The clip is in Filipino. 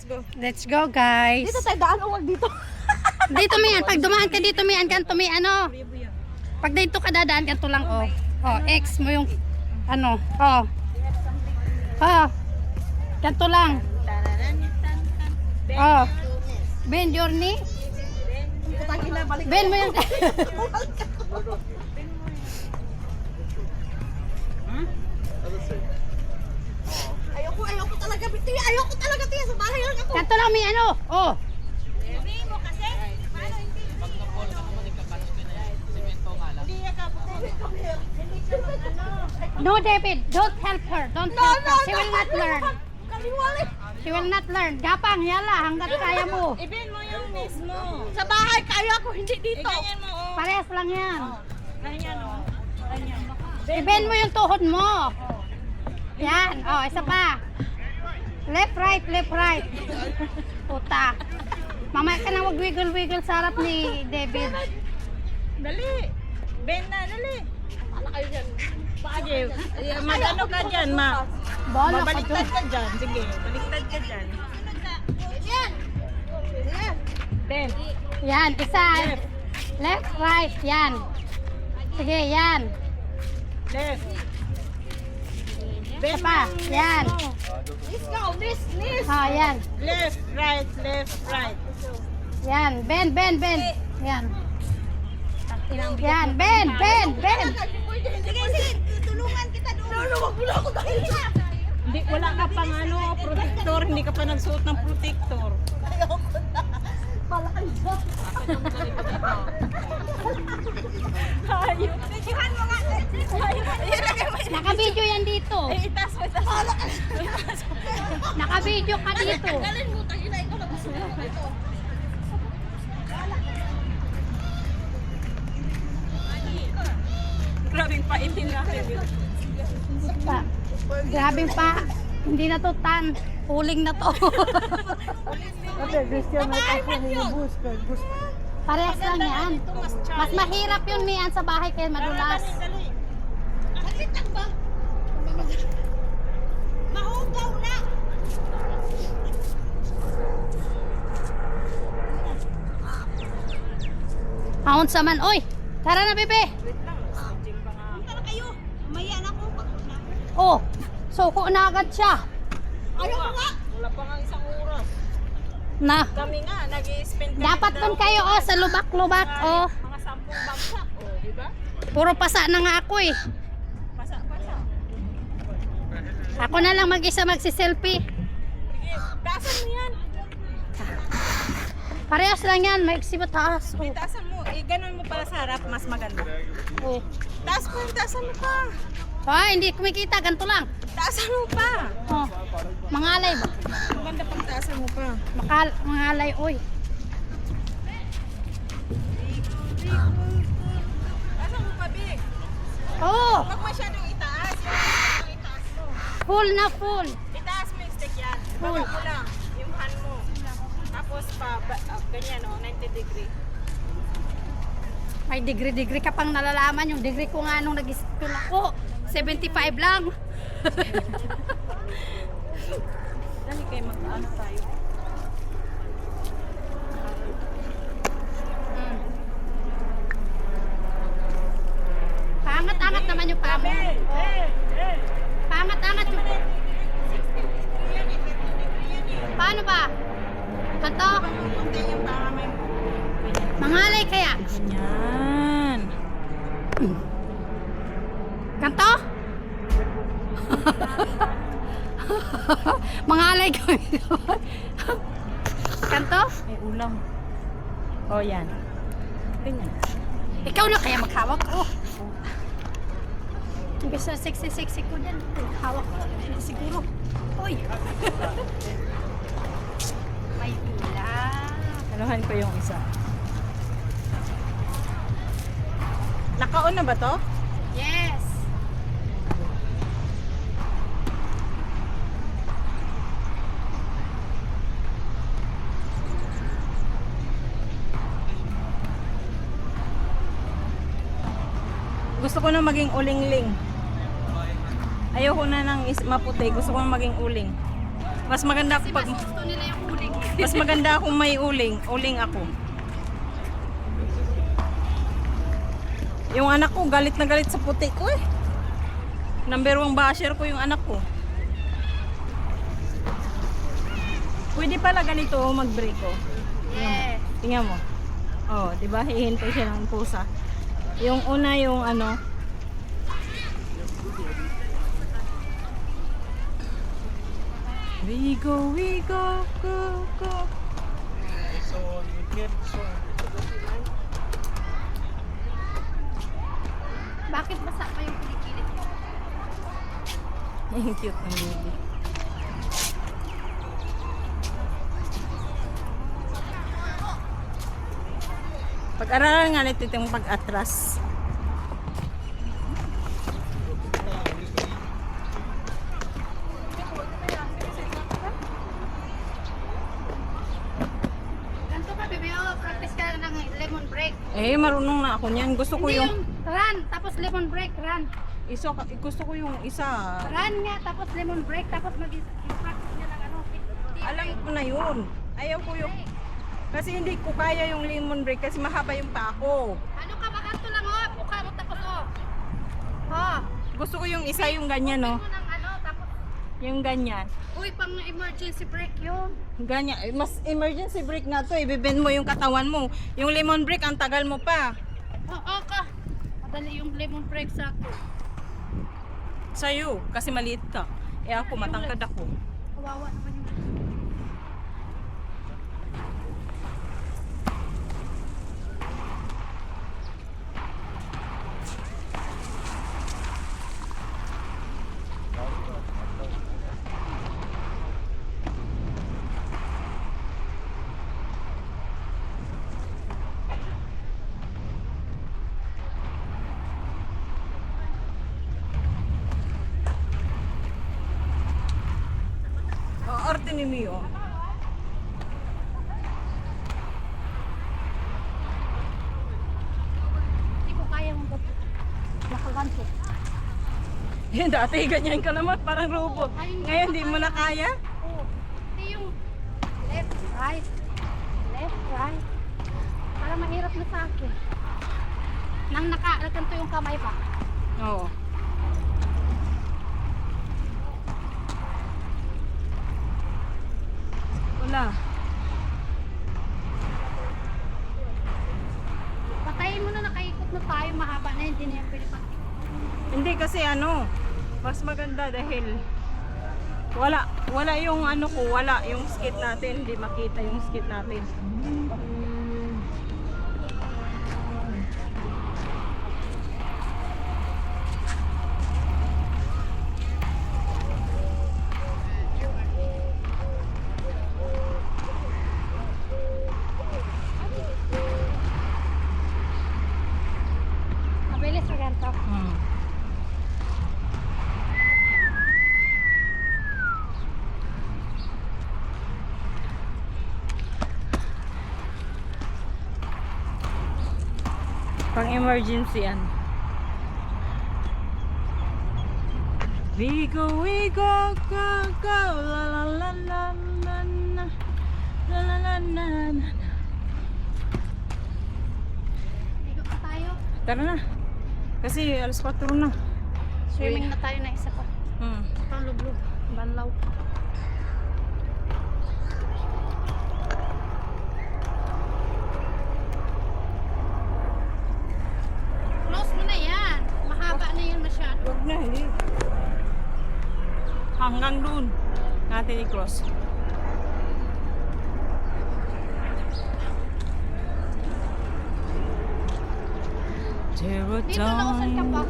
go. Let's go, guys. Dito tayo daan, huwag dito. Dito may pag dumaan ka dito may kanto may ano. Pag dito ka dadaan kanto lang oh. Oh, X mo yung ano. Oh. Oh. Kanto lang. Oh. Bend your knee. Bend mo yung Ayoko talaga, Tiya. Ayoko talaga, Tiya. Sa bahay lang ako. kanto lang may ano. Oh. No, David, don't help her. Don't help her. She will not learn. She will not learn. Gapang, yala, hanggat kaya mo. Ibin mo yung mismo. Sa bahay, kaya ko, hindi dito. Ganyan mo, oh. Parehas lang yan. Ganyan, oh. Ganyan. I-bend mo yung tuhod mo. Yan. Oh, isa pa. Left, right, left, right. Puta. Mamaya ka na wag-wiggle-wiggle sa harap ni David. Dali. Bend na, dali. Wala kayo dyan. Sige, mag-ano ka dyan, ma. Bola ka Mabaliktad dyan. ka dyan. Sige, baliktad ka dyan. Yan. Yan. Then, Yan, isa. Left, right. Yan. Sige, yan. left. Isa pa. Yan. Miss ka, miss. Oh, yan. Left, right, left, right. Yan. Bend, bend, bend. Yan. Yan. Bend, bend, bend. Sige, sige. Tulungan kita doon. No, wag mo na ako dahil. Hindi, wala ka pang ano, protector. Hindi ka pa nagsuot ng protector. Ayoko na. Wala kayo dyan. Videohan mo nga. Naka-video yan dito. Itas mo, itas. Naka-video ka dito. Galin mo, tangina ikaw na gusto mo ito. Grabing paitin natin. Pa. Grabe pa. Hindi na to tan. Huling na to. Parehas lang yan. Mas mahirap yun niyan sa bahay kaya madulas. Bakit lang ba? Mahugaw na. Haon sa man. Oy! Tara na, bebe! Punta na kayo. Maya na ako. Pagod na ako. Oh! Suko na agad siya. Ayaw ko nga. Wala pa nga isang oras. Na. Kami nga, nag-i-spend kami Dapat daw. dun kayo oh, sa lubak-lubak. Oh. Mga 10 bagsak, oh, di ba? Puro pasa na nga ako eh. Pasa. Ako na lang mag-isa magsiselfie. Sige, taasan mo yan. Parehas lang yan. Maiksi ba taas? Oh. Taasan mo. Ganun mo pala sa harap, mas maganda. Oh. Taasan mo pa. Ah, hindi kumikita. Ganito lang. Taasan mo pa. Oh. Mangalay ba? Maganda pang taasan mo pa. Mangalay, oy. Taasan mo pa, Big. Oh! Huwag masyadong itaas. Itaas mo. Full na full. Itaas mo yung stick yan. Baba mo lang. Yung hand mo. Tapos ganyan, oh, 90 degree. May degree ka pang nalalaman. Yung degree ko nga nung nag-school ako. 75 lang. Dali kayo mag-ano tayo. Paangat-angat naman yung paa mo. Paangat-angat yung... Paano ba? Kanto? Kunti yung para may... Mangalay kaya? Yan. Kanto? Mangalay ko. Kanto? May ulam. Oh, yan. Ganyan. Ikaw na kaya maghawak ko. Imbes na sexy ko dyan. Hawak ko. Siguro. Uy. May ulam. Anuhan ko yung isa. Naka-on na ba to? Yes. Gusto ko na maging uling-ling. Ayoko na ng maputi. Gusto ko na maging uling. Mas maganda Kasi pag... mas gusto nila yung huli Mas maganda kung may uling. Uling ako. Yung anak ko, galit na galit sa puti ko eh. Number 1 basher ko yung anak ko. Pwede pala ganito mag-break oh. Yes. Tingnan mo. Oh, 'di ba? Hihintay siya ng pusa. Yung una yung ano. We go, go, go. Bakit basa pa yung pinikilit mo? Ang cute ng baby. Pag-aralan nga nito itong pag-atras. Ganito ka, bebe. Oh, practice ka ng lemon break. Eh, marunong na ako niyan. Gusto ko Hindi yung... run, tapos lemon break, run. Gusto ko yung isa. Run nga, tapos lemon break, tapos mag-practice niya ng ano. Alam ko na yun. Ayaw ko yung... Kasi hindi ko kaya yung lemon break kasi mahaba yung paa ko. Ano ka, bakanto lang, oh. Mukha mo tapos, oh. Oh. Gusto ko yung isa yung ganyan, no? Mo ng ano, tapos, Yung ganyan. uy, pang emergency break yun. Ganyan. Eh, mas emergency break na to. Ibibend mo yung katawan mo. Yung lemon break, ang tagal mo pa. Oo ka. Madali yung lemon break sa akin. Sa'yo, kasi maliit ka. Eh ako, matangkad ako. Kawawa naman yung... Arte ni Mio. Hindi ko kaya mong nakaganto. Eh, dati ganyan ka naman, parang robot. Ngayon, di mo na kaya? Oo. Hindi yung left, right. Left, right. Para mahirap na sa akin. Nang nakaganto yung kamay pa. Oo. Wala. Patayin mo na, nakaikot na tayo, mahaba na, hindi na yung pwede pa. Hindi kasi ano, mas maganda dahil wala yung ano ko, wala yung skit natin, hindi makita yung skit natin. Mabilis na ganito. Pang emergency yan. We go, go, go, la la la la la la la la la la la. Ikot na tayo. Tara na. Kasi alas 4 na. Swimming na tayo na isa pa. Pang lublog. Banlaw. Close mo na yan. Mahaba na yan masyado. Huwag na, hindi. Hanggang doon. Natin i-cross. Dito nausan ka pa.